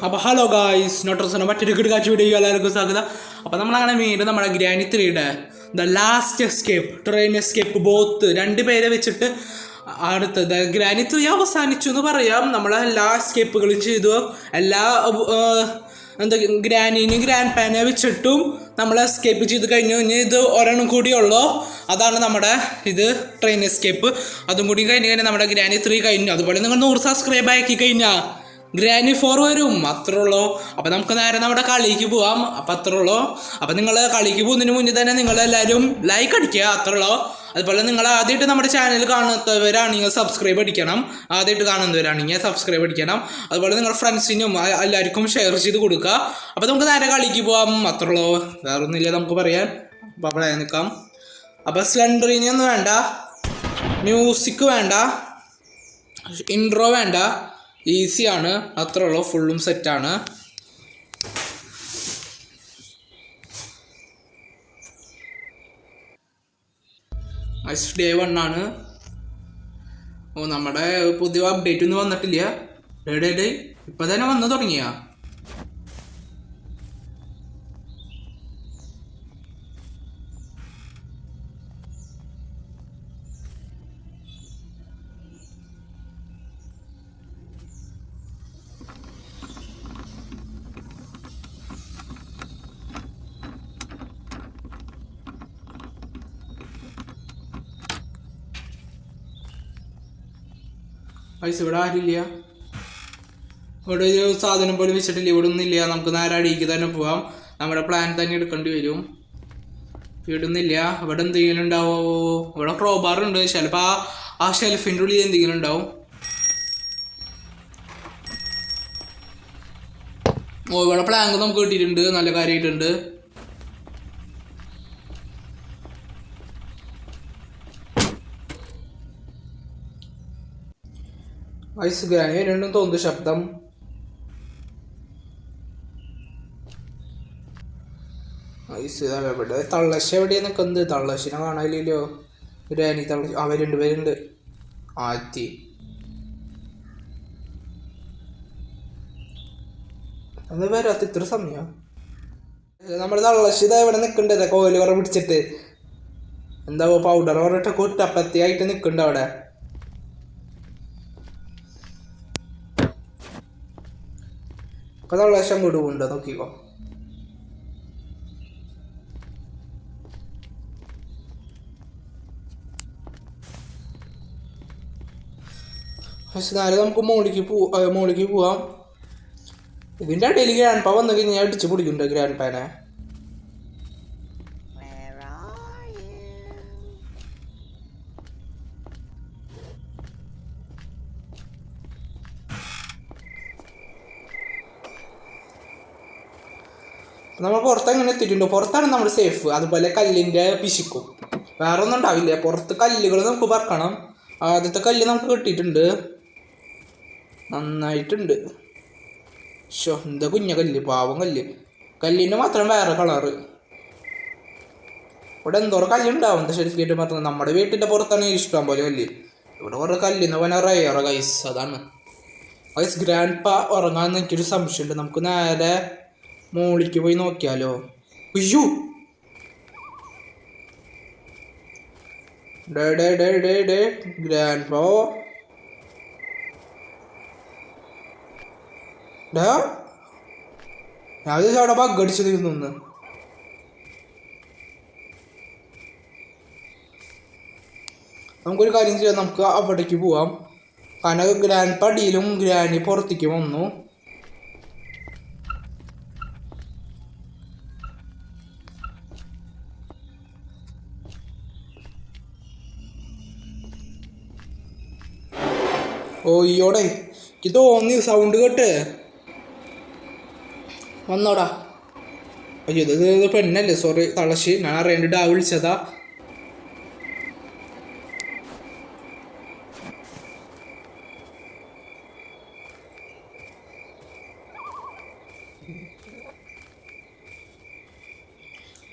അപ്പോൾ hello guys, നോട്ടർസിൻ്റെ മറ്റൊരു കിടക്കാച്ച video എല്ലാവർക്കും സ്വാഗതം. അപ്പോൾ നമ്മളങ്ങനെ വീണ്ടും നമ്മുടെ ഗ്രാനി 3യുടെ the last escape, train escape both 2 പേരെ വെച്ചിട്ട് അടുത്തത് ഗ്രാനി 3 അവസാനിച്ചു എന്ന് പറയാം. നമ്മളെല്ലാ എസ്കേപ്പുകളും ചെയ്തു. എല്ലാ ഗ്രാനീനെയും ഗ്രാൻഡ് പാനെ വെച്ചിട്ടും നമ്മൾ എസ്കേപ്പ് ചെയ്ത് കഴിഞ്ഞു. ഇനി ഇത് ഒരെണ്ണം കൂടിയുള്ളൂ, അതാണ് നമ്മുടെ ഇത് ട്രെയിൻ എസ്കേപ്പ്. അതും കൂടി കഴിഞ്ഞ് കഴിഞ്ഞാൽ നമ്മുടെ ഗ്രാനി 3 കഴിഞ്ഞു. അതുപോലെ നിങ്ങൾ 100 സബ്സ്ക്രൈബ് ആക്കി കഴിഞ്ഞാൽ ഗ്രാനി 4 വരും. അത്രേ ഉള്ളൂ. അപ്പോൾ നമുക്ക് നേരെ നമ്മുടെ കളിക്ക് പോവാം. അപ്പം അത്രേ ഉള്ളൂ. അപ്പം നിങ്ങൾ കളിക്ക് പോകുന്നതിന് മുന്നേ തന്നെ നിങ്ങളെല്ലാവരും ലൈക്ക് അടിക്കുക, അത്രേ ഉള്ളൂ. അതുപോലെ നിങ്ങൾ ആദ്യമായിട്ട് നമ്മുടെ ചാനൽ കാണുന്നവരാണെങ്കിൽ സബ്സ്ക്രൈബ് അടിക്കണം. ആദ്യമായിട്ട് കാണുന്നവരാണെങ്കിൽ സബ്സ്ക്രൈബ് അടിക്കണം. അതുപോലെ നിങ്ങളുടെ ഫ്രണ്ട്സിനും എല്ലാവർക്കും ഷെയർ ചെയ്ത് കൊടുക്കുക. അപ്പോൾ നമുക്ക് നേരെ കളിക്ക് പോവാം, അത്രേ ഉള്ളൂ. വേറെ ഒന്നുമില്ല നമുക്ക് പറയാൻ. അപ്പോൾ അവിടെ നിൽക്കാം. അപ്പോൾ സ്ലെൻഡറിന് ഒന്നും വേണ്ട, മ്യൂസിക് വേണ്ട, ഇൻട്രോ വേണ്ട, ഈസിയാണ്, അത്രേ ഉള്ളൂ. ഫുള്ളും സെറ്റാണ്. ഡേ 1 ആണ്. ഓ, നമ്മുടെ പുതിയ അപ്ഡേറ്റ് ഒന്നും വന്നിട്ടില്ല. ഡേ ഇപ്പം തന്നെ വന്നു തുടങ്ങിയ. പൈസ ഇവിടെ ആരില്ല, ഇവിടെ ഒരു സാധനം പോലും വെച്ചിട്ടില്ല, ഇവിടെ ഒന്നുമില്ല. നമുക്ക് നേരെ അടിയിലേക്ക് തന്നെ പോവാം. നമ്മുടെ പ്ലാൻ തന്നെ എടുക്കേണ്ടി വരും. ഇവിടുന്നില്ല. ഇവിടെ എന്തെങ്കിലും ഉണ്ടാവോ? ഇവിടെ ക്രോബാർ ഉണ്ട്, ചിലപ്പോൾ ആ ഷെൽഫിൻ്റെ ഉള്ളിൽ എന്തെങ്കിലും ഉണ്ടാവും. ഓ, ഇവിടെ പ്ലാങ്ക് നമുക്ക് കിട്ടിയിട്ടുണ്ട്, നല്ല കാര്യമായിട്ടുണ്ട്. ഐസ് ഗ്രാനി വരുന്നുണ്ടെന്ന് തോന്നുന്നു ശബ്ദം. ഐസ് എവിടെ? തള്ളശ എവിടെയാ നിൽക്കുന്നത്? തള്ളശിനെ കാണാനില്ലല്ലോ. ഗ്രാനി തള്ളശ അവരുണ്ട്, പേരുണ്ട്. ആറ്റി എന്താ വരാത്ത ഇത്ര സമയം? നമ്മുടെ തള്ളശി ഇതാ ഇവിടെ നിൽക്കണ്ടേ, കോല് കുറേ പിടിച്ചിട്ട്. എന്താ പൗഡർ പറഞ്ഞിട്ട് കുറ്റപ്പത്തിയായിട്ട് നിൽക്കുന്നുണ്ട് അവിടെ. ഇപ്പം തള്ളശം വിടുവുണ്ടോ നോക്കിക്കോ. പക്ഷെ നേരെ നമുക്ക് മോളിക്ക് പോവാം. ഇതിൻ്റെ ഇടയിൽ ഗ്രാൻഡ് പാ വന്നു കഴിഞ്ഞാൽ അടിച്ച് പിടിക്കുന്നുണ്ട് ഗ്രാൻഡ് പാനെ. നമ്മൾ പുറത്ത് എങ്ങനെ എത്തിയിട്ടുണ്ടോ? പുറത്താണ് നമ്മൾ സേഫ്. അതുപോലെ കല്ലിൻ്റെ പിശിക്കും, വേറെ ഒന്നും ഉണ്ടാവില്ല. പുറത്ത് കല്ലുകൾ നമുക്ക് പറക്കണം. ആദ്യത്തെ കല്ല് നമുക്ക് കിട്ടിയിട്ടുണ്ട്, നന്നായിട്ടുണ്ട്. ഷോ, എന്താ കുഞ്ഞ കല്ല്, പാവം കല്ല്. കല്ലിൻ്റെ മാത്രം വേറെ കളറ്. ഇവിടെ എന്തോരം കല്ലുണ്ടാവും. എന്താ ശരിക്കും പറഞ്ഞത് നമ്മുടെ വീട്ടിൻ്റെ പുറത്താണ് ഇഷ്ടം പോലെ കല്ല്. ഇവിടെ കുറേ കല്ലിന്ന് പോലെ റയറ ഗൈസ്. അതാണ് ഗൈസ്. ഗ്രാൻഡ് പാ ഉറങ്ങാമെന്ന് എനിക്കൊരു സംശയമുണ്ട്. നമുക്ക് നേരെ മോളിക്ക് പോയി നോക്കിയാലോ? അയ്യോ, ഗ്രാൻഡ് പാ ഞാൻ അവിടെ ബഗ്ഗടിച്ച് തീർന്നു. നമുക്കൊരു കാര്യം ചെയ്യാം, നമുക്ക് അവിടേക്ക് പോവാം. കാരണം ഗ്രാൻഡ് പാ അടിയിലും ഗ്രാനി പുറത്തേക്ക് വന്നു. ഓ, ഈയോടെ എനിക്ക് തോന്നി സൗണ്ട് കേട്ട് വന്നോടാ. അയ്യോ, ഇത് പെണ്ണല്ലേ, സോറി തളശി, ഞാൻ അറിയാണ്ടിട്ട് വിളിച്ചതാ.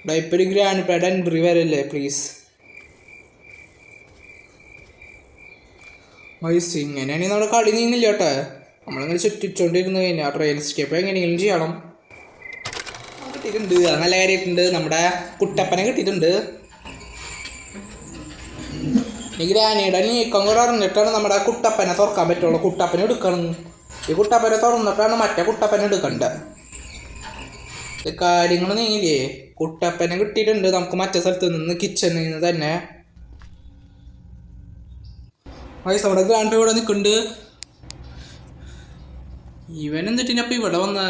ഡൈപ്പർ ഗ്രാൻഡ് പാഡ് എൻട്രി വരല്ലേ പ്ലീസ്. മൈസ് ഇങ്ങനെയാണെങ്കിൽ നമ്മുടെ കളി നീങ്ങില്ല കേട്ടോ. നമ്മളിങ്ങനെ ചുറ്റിച്ചോണ്ടിരുന്ന് കഴിഞ്ഞാൽ ട്രെയിൻ എസ്കേപ്പ് എങ്ങനെയെങ്കിലും ചെയ്യണം. കിട്ടിയിട്ടുണ്ട്, അത് നല്ല കാര്യമായിട്ടുണ്ട്. നമ്മുടെ കുട്ടപ്പനെ കിട്ടിയിട്ടുണ്ട്. ഈ ഗ്രാനിയുടെ നീക്കം കൂടെ അറിഞ്ഞിട്ടാണ് നമ്മുടെ കുട്ടപ്പനെ തുറക്കാൻ പറ്റുള്ളൂ. കുട്ടപ്പനെ എടുക്കണം. ഈ കുട്ടപ്പനെ തുറന്നിട്ടാണ് മറ്റേ കുട്ടപ്പനെ എടുക്കേണ്ടത്. കാര്യങ്ങൾ നീങ്ങില്ലേ? കുട്ടപ്പനെ കിട്ടിയിട്ടുണ്ട് നമുക്ക് മറ്റേ സ്ഥലത്ത് നിന്ന്, കിച്ചണിൽ നിന്ന് തന്നെ. വയസ്സ് നമ്മുടെ ഗ്രാൻഡ് ഇവിടെ നിൽക്കുന്നുണ്ട്. ഇവൻ എന്നിട്ടിനപ്പം ഇവിടെ വന്ന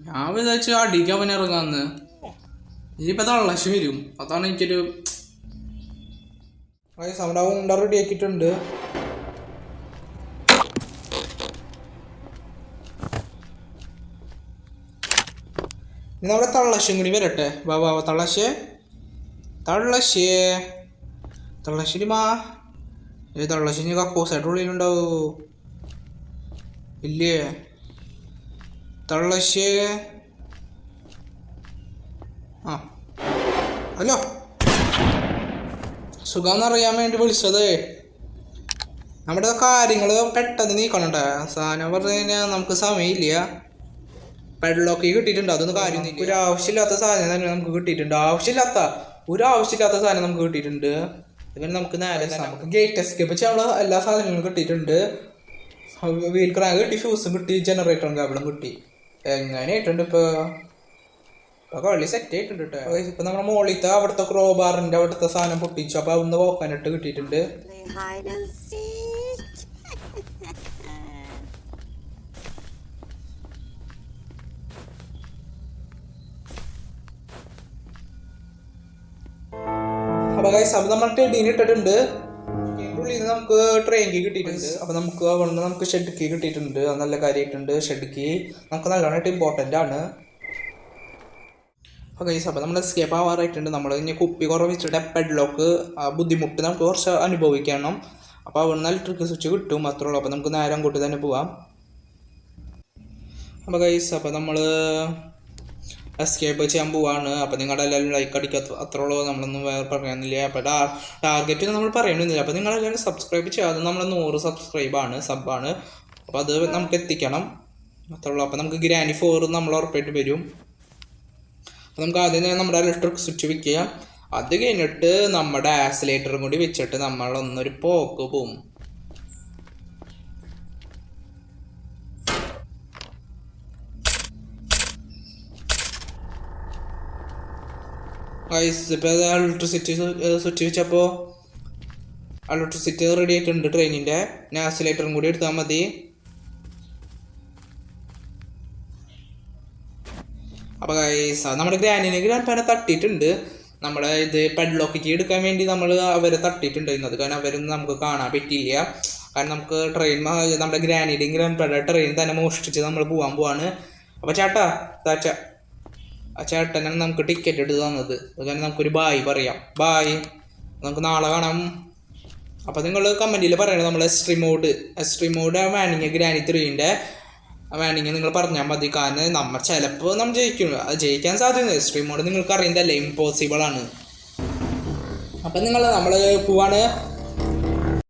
ഞാൻ വിചാരിച്ചു അടിക്കാൻ അവൻ ഇറങ്ങാന്ന്. ഇനിയിപ്പോൾ തള്ളശ് വരും. അതാണ് എനിക്കൊരു വയസ്സ് അവിടെ ഉണ്ട റെഡി ആക്കിയിട്ടുണ്ട്. ഇനി നമ്മുടെ തള്ളശ്ശും കൂടി വരട്ടെ. വാ വാ തള്ളശ്ശേ, തള്ളശ്ശേ, തള്ളശ്ശേരി മാ. തള്ളശ്ശേരി കക്കോസായിട്ട് ഉള്ളിലുണ്ടാവോ? ഇല്ലേ തള്ളശ്ശേ? ആ ഹലോ, സുഖമെന്നറിയാൻ വേണ്ടി വിളിച്ചതേ. നമ്മുടെ കാര്യങ്ങൾ പെട്ടെന്ന് നീക്കണട്ടെ. സാധനം പറഞ്ഞു കഴിഞ്ഞാൽ നമുക്ക് സമയമില്ല. പെഡ്ലോക്ക് കിട്ടിയിട്ടുണ്ട്, അതൊന്നും കാര്യം ഒരു ആവശ്യമില്ലാത്ത സാധനം തന്നെ നമുക്ക് കിട്ടിയിട്ടുണ്ട്. ഒരു ആവശ്യമില്ലാത്ത സാധനം നമുക്ക് കിട്ടിയിട്ടുണ്ട്. ഇങ്ങനെ നമുക്ക് നേരെ നമുക്ക് ഗേറ്റ് എസ്കേപ്പ് ചെയ്യാനുള്ള എല്ലാ സാധനങ്ങളും കിട്ടിയിട്ടുണ്ട്. വീൽ ക്രാങ്ക് കിട്ടി, ഫ്യൂസും കിട്ടി, ജനറേറ്ററും കേബിളും കിട്ടി. എങ്ങനെയായിട്ടുണ്ട് ഇപ്പോൾ കളി സെറ്റ് ആയിട്ടുണ്ട് കേട്ടോ. ഇപ്പം നമ്മുടെ മോളിത്തെ അവിടുത്തെ ക്രോബാറിൻ്റെ അവിടുത്തെ സാധനം പൊട്ടിച്ചു. അപ്പോൾ അവിടുന്ന് പോക്കാനിട്ട് കിട്ടിയിട്ടുണ്ട്. അപ്പോൾ ഗൈസ് അപ്പോൾ നമ്മൾ ടെഡീനെ ഇട്ടിട്ടുണ്ട്. ഉള്ളിൽ നിന്ന് നമുക്ക് ട്രെയിൻ കീ കിട്ടിയിട്ടുണ്ട്. അപ്പോൾ നമുക്ക് അവിടുന്ന് നമുക്ക് ഷെഡ് കീ കിട്ടിയിട്ടുണ്ട്. അത് നല്ല കാര്യമായിട്ടുണ്ട്. ഷെഡ് കീ നമുക്ക് നല്ലോണമായിട്ട് ഇമ്പോർട്ടൻ്റ് ആണ്. അപ്പോൾ ഗൈസ് അപ്പോൾ നമ്മൾ എസ്കേപ്പ് ആവാറായിട്ടുണ്ട്. നമ്മൾ ഇനി കുപ്പി കുറവ് വെച്ചിട്ട് പെഡ്ലോക്ക് ബുദ്ധിമുട്ട് നമുക്ക് കുറച്ച് അനുഭവിക്കണം. അപ്പോൾ അവിടുന്ന് ഇലക്ട്രിക് സ്വിച്ച് കിട്ടും, അത്രേ ഉള്ളൂ. അപ്പോൾ നമുക്ക് നേരെ അങ്ങോട്ട് തന്നെ പോവാം. അപ്പോൾ ഗൈസ് അപ്പോൾ നമ്മൾ എസ്കേപ്പ് ചെയ്യാൻ പോവാണ്. അപ്പോൾ നിങ്ങളെല്ലാവരും ലൈക്ക് അടിക്കുക, അത്രേ ഉള്ളൂ. നമ്മളൊന്നും വേറെ പറയാനില്ല. അപ്പോൾ ടാർഗറ്റ് നമ്മൾ പറയണമെന്നില്ല. അപ്പോൾ നിങ്ങളെല്ലാവരും സബ്സ്ക്രൈബ് ചെയ്യാതെ നമ്മൾ 100 സബ്സ്ക്രൈബാണ്, സബ്ബാണ്. അപ്പോൾ അത് നമുക്ക് എത്തിക്കണം, അത്രേ ഉള്ളൂ. അപ്പോൾ നമുക്ക് ഗ്രാനി 4 നമ്മൾ ഉറപ്പായിട്ട് വരും. അപ്പോൾ നമുക്ക് ആദ്യം തന്നെ നമ്മുടെ ഇലക്ട്രിക് സ്വിച്ച് വെക്കുക. അത് കഴിഞ്ഞിട്ട് നമ്മുടെ ആക്സിലേറ്ററും കൂടി വെച്ചിട്ട് നമ്മളൊന്നൊരു പോക്ക് പോവും. ഇപ്പോൾ ഇലക്ട്രിസിറ്റി സ്വിച്ച് വെച്ചപ്പോൾ ഇലക്ട്രിസിറ്റി റെഡി ആയിട്ടുണ്ട് ട്രെയിനിൻ്റെ. ആക്സിലേറ്ററും കൂടി എടുത്താൽ മതി. അപ്പോൾ ഗൈസ് നമ്മുടെ ഗ്രാൻഡ് തട്ടിയിട്ടുണ്ട്. നമ്മളെ ഇത് പെഡ്ലോക്ക് കീ എടുക്കാൻ വേണ്ടി നമ്മൾ അവരെ തട്ടിയിട്ടുണ്ടായിരുന്നത്. കാരണം അവരൊന്നും നമുക്ക് കാണാൻ പറ്റിയില്ല. കാരണം നമുക്ക് ട്രെയിൻ നമ്മുടെ ഗ്രാനിയുടെയും ഗ്രാൻഡ് ട്രെയിൻ തന്നെ മോഷ്ടിച്ച് നമ്മൾ പോവാണ്. അപ്പോൾ ചേട്ടാ ആ ചേട്ടനാണ് നമുക്ക് ടിക്കറ്റ് എടുത്ത് തന്നത്. അത് കാരണം നമുക്കൊരു ബായ് പറയാം. ബായ്, നമുക്ക് നാളെ കാണാം. അപ്പോൾ നിങ്ങൾ കമൻറ്റിൽ പറയണം നമ്മൾ എക്സ്ട്രീം മോഡ് വേണമെങ്കിൽ ഗ്രാനി 3ൻ്റെ വേണമെങ്കിൽ നിങ്ങൾ പറഞ്ഞാൽ മതി. കാരണം നമ്മൾ ചിലപ്പോൾ നമ്മൾ ജയിക്കും, അത് ജയിക്കാൻ സാധ്യത. എക്സ്ട്രീം മോഡ് നിങ്ങൾക്ക് അറിയുന്നതല്ലേ, ഇമ്പോസിബിൾ ആണ്. അപ്പം നമ്മൾ പോവാണ്.